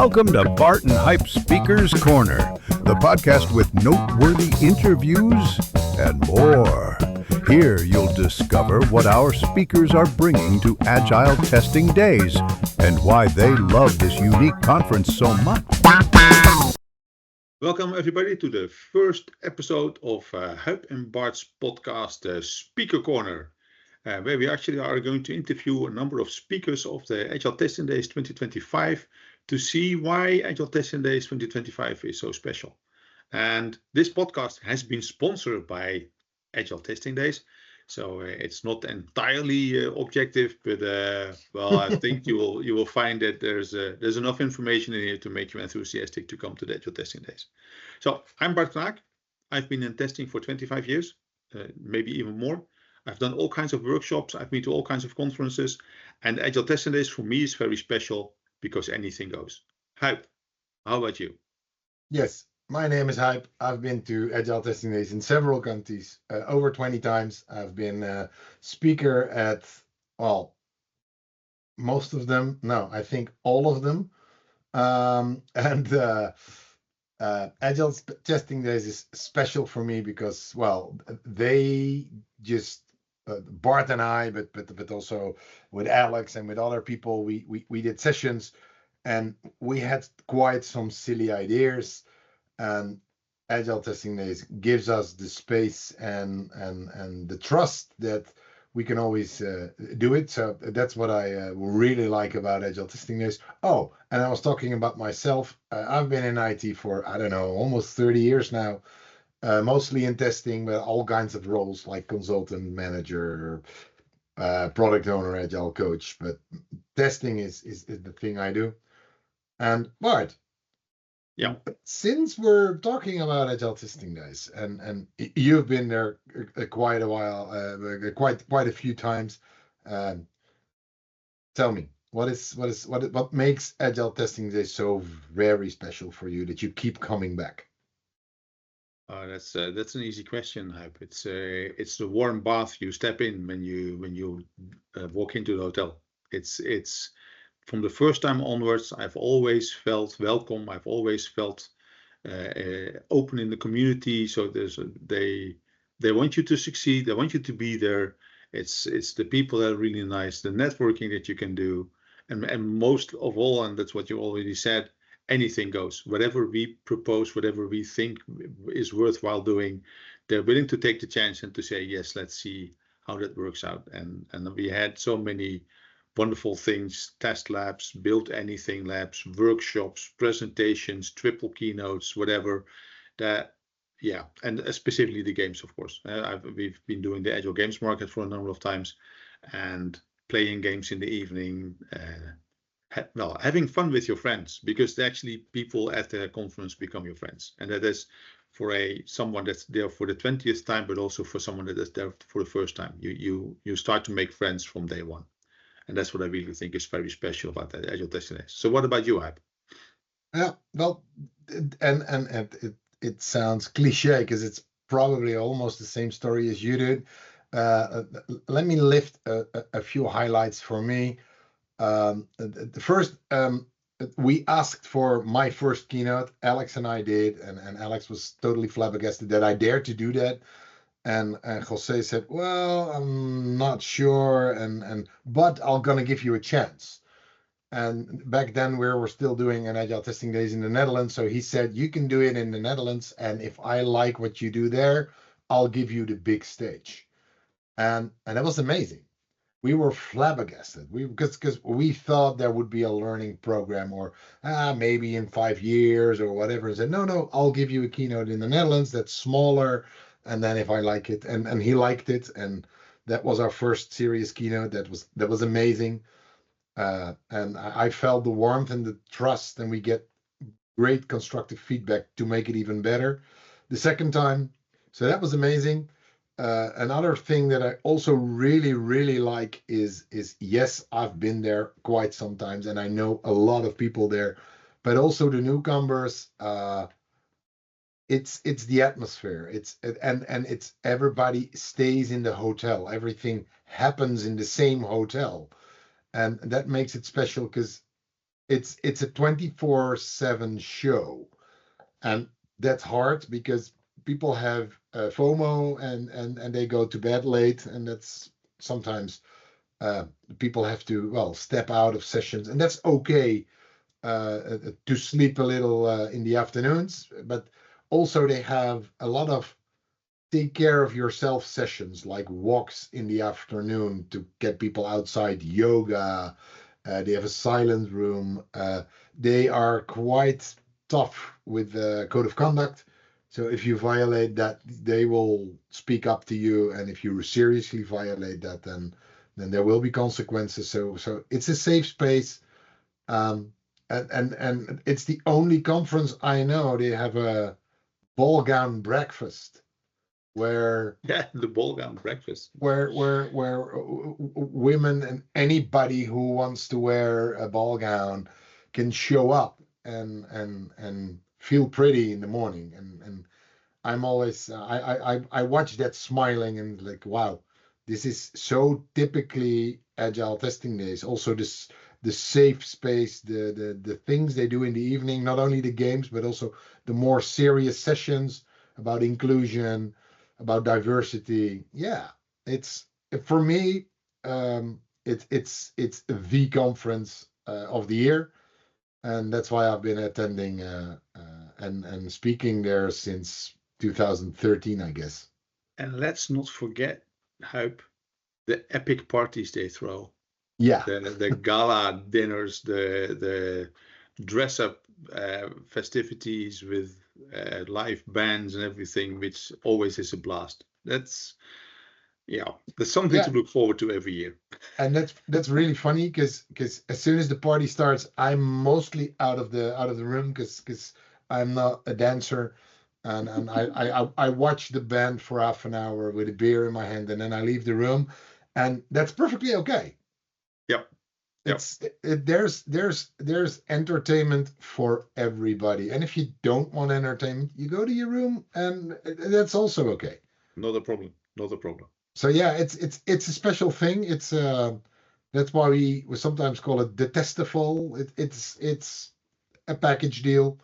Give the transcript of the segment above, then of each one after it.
Welcome to Bart and Huib Speakers Corner, the podcast with noteworthy interviews and more. Here you'll discover what our speakers are bringing to Agile Testing Days and why they love this unique conference so much. Welcome everybody to the first episode of Huib and Bart's podcast, Speaker Corner, where we actually are going to interview a number of speakers of the Agile Testing Days 2025 to see why Agile Testing Days 2025 is so special. And this podcast has been sponsored by Agile Testing Days, so it's not entirely objective, but well, I think you will find that there's enough information in here to make you enthusiastic to come to the Agile Testing Days. So I'm Bart. I've been in testing for 25 years, maybe even more. I've done all kinds of workshops. I've been to all kinds of conferences, and Agile Testing Days for me is very special because anything goes. Huib, how about you? Yes, my name is Huib. I've been to Agile Testing Days in several countries, over 20 times. I've been a speaker at, well, most of them. No, I think all of them. Agile Testing Days is special for me because, well, they just, Bart and I, but also with Alex and with other people, we did sessions and we had quite some silly ideas. And Agile Testing Days gives us the space and the trust that we can always do it. So that's what I really like about Agile Testing Days. Oh, and I was talking about myself. I've been in IT for, I don't know, almost 30 years now, mostly in testing, but all kinds of roles like consultant, manager, product owner, Agile coach. But testing is the thing I do. And Bart, Yeah. since we're talking about Agile Testing Days, and you've been there quite a while, quite a few times, tell me what makes Agile Testing Days so very special for you that you keep coming back? That's an easy question, Huib. It's the warm bath you step in when you walk into the hotel. It's from the first time onwards, I've always felt welcome. I've always felt open in the community. So they want you to succeed. They want you to be there. It's the people that are really nice. The networking that you can do, and most of all, and that's what you already said. Anything goes. Whatever we propose, whatever we think is worthwhile doing, they're willing to take the chance and to say yes. Let's see how that works out. And we had so many wonderful things, test labs, build anything labs, workshops, presentations, triple keynotes, whatever that, yeah. And specifically the games, of course. We've been doing the Agile Games Market for a number of times and playing games in the evening, having fun with your friends, because actually people at the conference become your friends. And that is for someone that's there for the 20th time, but also for someone that is there for the first time. You start to make friends from day one. And that's what I really think is very special about that Agile Testing Days. So what about you, Huib? Yeah, well, and it sounds cliche because it's probably almost the same story as you did. Let me lift a few highlights for me. The first, we asked for my first keynote. Alex and I did, and Alex was totally flabbergasted that I dared to do that. And Jose said, "Well, I'm not sure, but I'm gonna give you a chance." And back then we were still doing an Agile Testing Days in the Netherlands, so he said, "You can do it in the Netherlands, and if I like what you do there, I'll give you the big stage." And that was amazing. We were flabbergasted. Because we thought there would be a learning program or maybe in 5 years or whatever. And said, no, I'll give you a keynote in the Netherlands that's smaller. And then if I like it, and he liked it, and that was our first serious keynote. That was amazing. And I felt the warmth and the trust, and we get great constructive feedback to make it even better. The second time, so that was amazing. Another thing that I also really, really like is yes, I've been there quite sometimes, and I know a lot of people there, but also the newcomers. It's the atmosphere. It's everybody stays in the hotel. Everything happens in the same hotel, and that makes it special because it's a 24/7 show, and that's hard because people have FOMO and they go to bed late, and that's sometimes people have to, well, step out of sessions, and that's okay, to sleep a little in the afternoons, but also they have a lot of take care of yourself sessions, like walks in the afternoon to get people outside, yoga. They have a silent room. They are quite tough with the code of conduct. So if you violate that, they will speak up to you, and if you seriously violate that, then there will be consequences. So it's a safe space, and it's the only conference I know they have a ball gown breakfast where Yeah, the ball gown breakfast. where women and anybody who wants to wear a ball gown can show up and feel pretty in the morning. And I'm always I watch that smiling and like, wow, this is so typically agile testing days. Also this the safe space, the things they do in the evening, not only the games but also the more serious sessions about inclusion, about diversity. Yeah, it's for me, it's the conference of the year, and that's why I've been attending and speaking there since 2013, I guess. And let's not forget, Huib, the epic parties they throw. Yeah, The gala dinners, the dress up festivities with live bands and everything, which always is a blast. That's something yeah, to look forward to every year. and that's really funny because as soon as the party starts, I'm mostly out of the room because I'm not a dancer, and I watch the band for half an hour with a beer in my hand, and then I leave the room, and that's perfectly okay. Yep. Yep. There's entertainment for everybody, and if you don't want entertainment, you go to your room, and that's also okay. Not a problem. Not a problem. So yeah, it's a special thing. It's that's why we sometimes call it the testival. It's a package deal,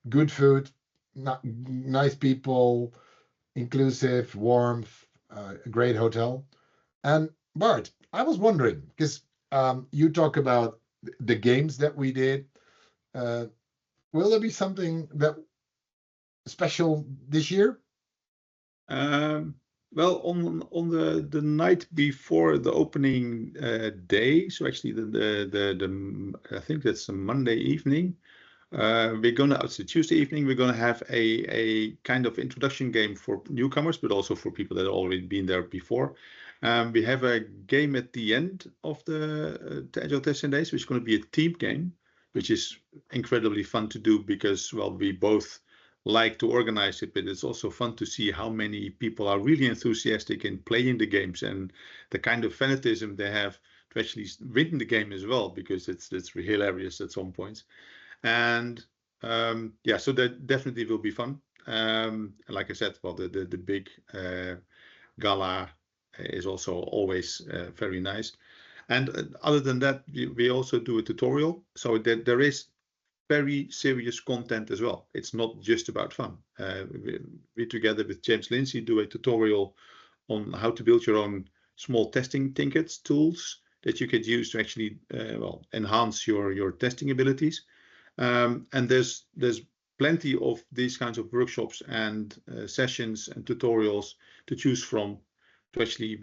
good food, nice people, inclusive, warmth, a great hotel. And Bart, I was wondering because you talk about the games that we did. Uh, will there be something that special this year? Well, on the night before the opening day, so actually the I think that's a Monday evening. It's a Tuesday evening. We're gonna have a kind of introduction game for newcomers, but also for people that have already been there before. We have a game at the end of the Agile Testing Days, which is going to be a team game, which is incredibly fun to do because, well, we both like to organize it, but it's also fun to see how many people are really enthusiastic in playing the games and the kind of fanatism they have to actually win the game as well, because it's hilarious at some points. And so that definitely will be fun. Like I said, well, the big gala is also always very nice. And other than that, we also do a tutorial, so that there is very serious content as well. It's not just about fun. We together with James Lindsay do a tutorial on how to build your own small testing tickets tools that you could use to actually enhance your testing abilities. And there's plenty of these kinds of workshops and sessions and tutorials to choose from to actually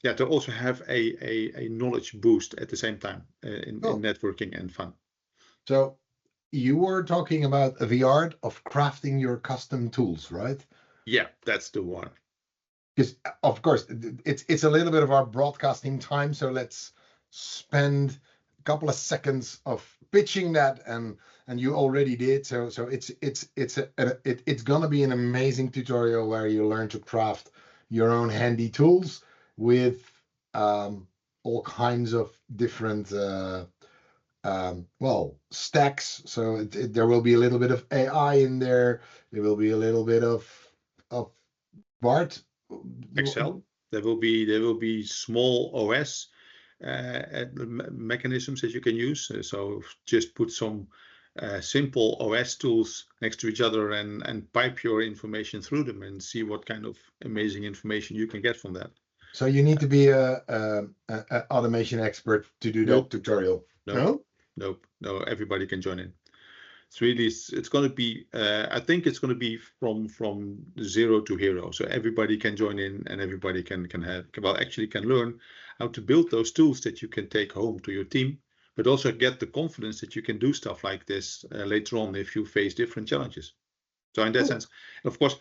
to also have a knowledge boost at the same time in networking and fun. So you were talking about the art of crafting your custom tools, right? Yeah, that's the one. Because of course it's a little bit of our broadcasting time, so let's spend a couple of seconds of pitching that, and you already did. So it's gonna be an amazing tutorial where you learn to craft your own handy tools with all kinds of different stacks. So there will be a little bit of AI in there. There will be a little bit of Bart. Excel. There will be small OS mechanisms that you can use. So just put some simple OS tools next to each other and pipe your information through them and see what kind of amazing information you can get from that. So you need to be a automation expert to do that tutorial. No, everybody can join in. It's really, it's going to be, I think it's going to be from zero to hero. So everybody can join in and everybody can learn how to build those tools that you can take home to your team, but also get the confidence that you can do stuff like this later on if you face different challenges. So in that sense, of course,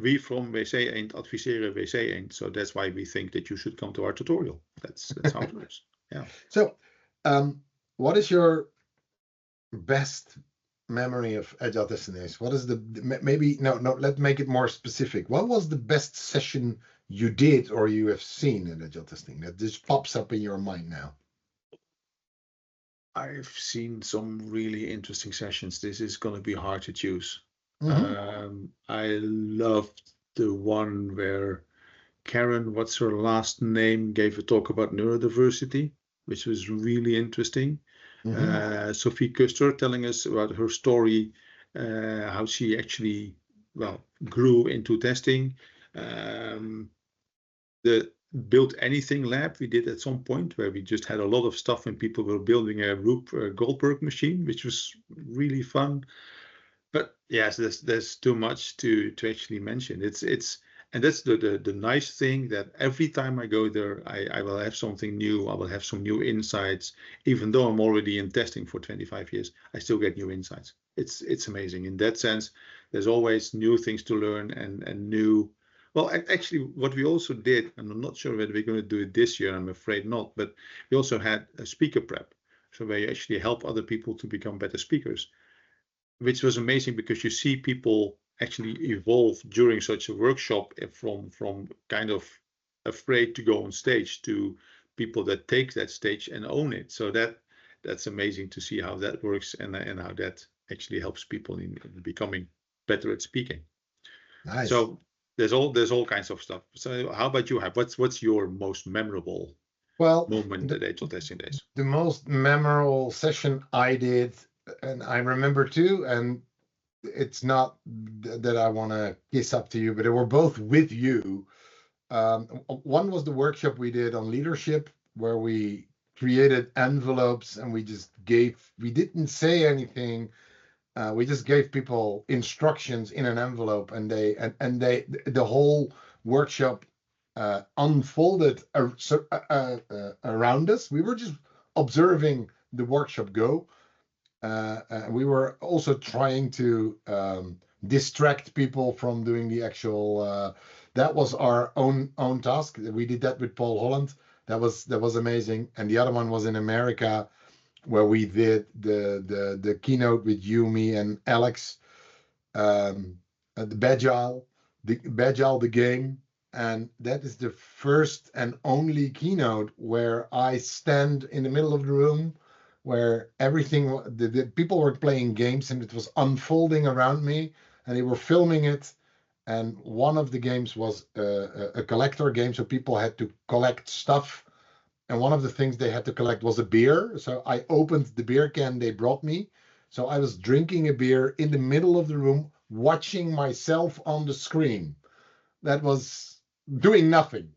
we from WC Eend adviseren WC Eend. So that's why we think that you should come to our tutorial. That's how it works. Yeah. So what is your best memory of Agile Testing Days? What is let's make it more specific. What was the best session you did or you have seen in Agile Testing that just pops up in your mind now? I've seen some really interesting sessions. This is going to be hard to choose. I loved the one where Karen, what's her last name, gave a talk about neurodiversity, which was really interesting. Sophie Kuster telling us about her story, how she actually, grew into testing. The Build Anything lab we did at some point where we just had a lot of stuff and people were building a Huib Goldberg machine, which was really fun. But yes, there's too much to actually mention. And that's the nice thing, that every time I go there, I will have something new. I will have some new insights. Even though I'm already in testing for 25 years, I still get new insights. It's amazing. In that sense, there's always new things to learn and new. Well, actually, what we also did, and I'm not sure whether we're going to do it this year, I'm afraid not, but we also had a speaker prep. So where you actually help other people to become better speakers, which was amazing because you see people actually evolve during such a workshop from kind of afraid to go on stage to people that take that stage and own it. So that's amazing to see how that works and how that actually helps people in becoming better at speaking. Nice. So there's all kinds of stuff. So how about you, Huib? What's your most memorable moment at Agile Testing Days? The most memorable session I did, and I remember too, and it's not that I want to kiss up to you, but they were both with you. One was the workshop we did on leadership, where we created envelopes and we didn't say anything. We just gave people instructions in an envelope, and the whole workshop unfolded around us. We were just observing the workshop go. We were also trying to distract people from doing the actual. That was our own task. We did that with Paul Holland. That was amazing. And the other one was in America, where we did the keynote with you, me, and Alex. The Bagile, the game, and that is the first and only keynote where I stand in the middle of the room, where everything, the people were playing games and it was unfolding around me, and they were filming it. And one of the games was a collector game, so people had to collect stuff. And one of the things they had to collect was a beer. So I opened the beer can they brought me. So I was drinking a beer in the middle of the room, watching myself on the screen. That was doing nothing.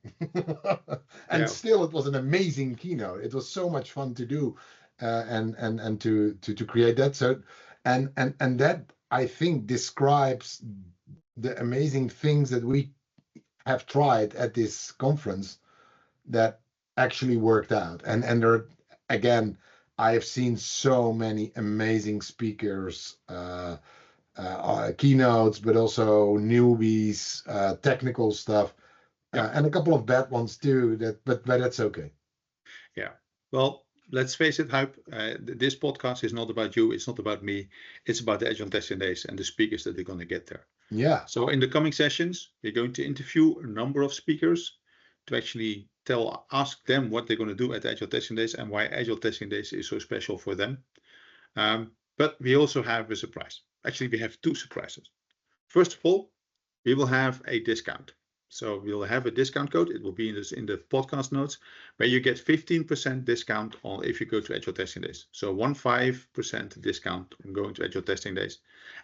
And still, it was an amazing keynote. It was so much fun to do. And to create that. So and that, I think, describes the amazing things that we have tried at this conference that actually worked out. And there, again, I have seen so many amazing speakers, keynotes, but also newbies, technical stuff, and a couple of bad ones too. But that's okay. Yeah. Well, let's face it, Huib, this podcast is not about you. It's not about me. It's about the Agile Testing Days and the speakers that are going to get there. Yeah. So in the coming sessions, we're going to interview a number of speakers to actually ask them what they're going to do at the Agile Testing Days and why Agile Testing Days is so special for them. But we also have a surprise. Actually, we have two surprises. First of all, we will have a discount. So we'll have a discount code. It will be in the podcast notes, where you get 15% discount on if you go to Agile Testing Days. So 15% discount on going to Agile Testing Days.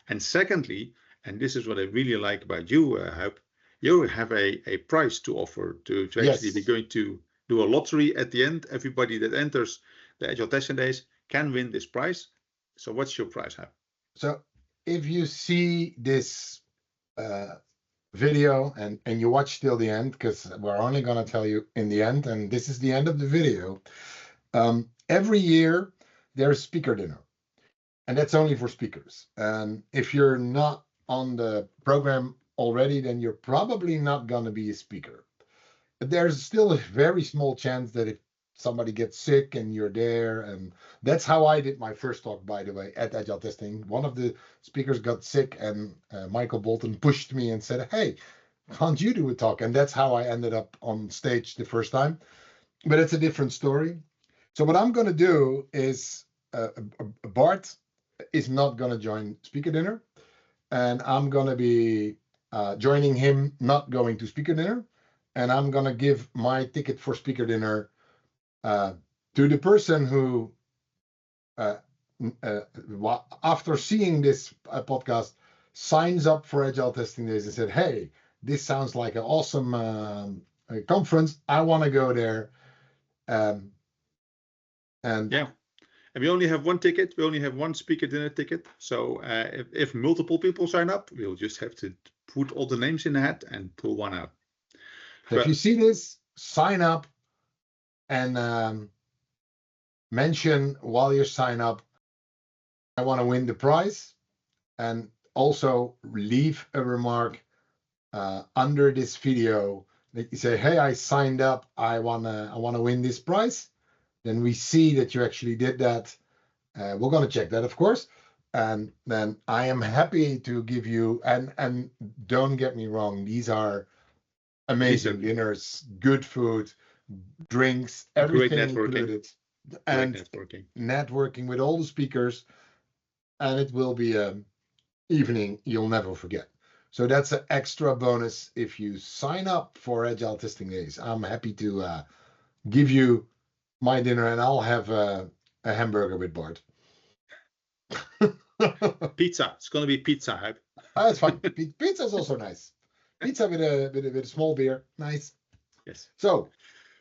And secondly, and this is what I really like about you, Huib, you have a prize to offer to actually Yes. be going to do a lottery at the end. Everybody that enters the Agile Testing Days can win this prize. So what's your prize, Huib? So if you see this video and you watch till the end, because we're only going to tell you in the end, and this is the end of the video. Every year there's speaker dinner, and that's only for speakers. If you're not on the program already, then you're probably not going to be a speaker. But there's still a very small chance that if somebody gets sick and you're there, and that's how I did my first talk, by the way, at Agile Testing. One of the speakers got sick, and Michael Bolton pushed me and said, "Hey, can't you do a talk?" And that's how I ended up on stage the first time. But it's a different story. So what I'm going to do is Bart is not going to join speaker dinner, and I'm going to be joining him not going to speaker dinner, and I'm going to give my ticket for speaker dinner to the person who, after seeing this podcast, signs up for Agile Testing Days and said, "Hey, this sounds like an awesome conference. I want to go there." And yeah, and we only have one ticket. We only have one speaker dinner ticket. So if multiple people sign up, we'll just have to put all the names in the hat and pull one out. So if you see this, sign up and mention while you sign up, "I want to win the prize," and also leave a remark under this video that you say, "Hey, I signed up. I wanna win this prize." Then we see that you actually did that. We're gonna check that, of course, and then I am happy to give you. And don't get me wrong, these are amazing dinners, good food, drinks, everything included, and networking with all the speakers, and it will be an evening you'll never forget. So that's an extra bonus if you sign up for Agile Testing Days. I'm happy to give you my dinner, and I'll have a hamburger with Bart. Pizza. It's going to be pizza, Huib. That's fine. Pizza is also nice. Pizza with a small beer. Nice. Yes. So,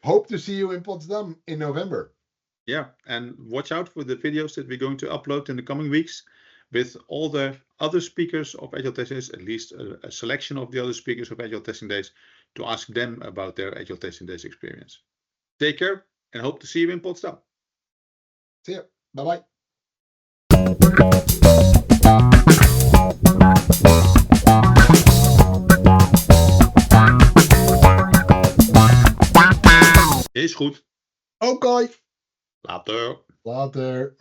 hope to see you in Potsdam in November. Yeah, and watch out for the videos that we're going to upload in the coming weeks with all the other speakers of Agile Testing Days, at least a selection of the other speakers of Agile Testing Days, to ask them about their Agile Testing Days experience. Take care, and hope to see you in Potsdam. See you. Bye-bye. Is goed. Oké. Later. Later.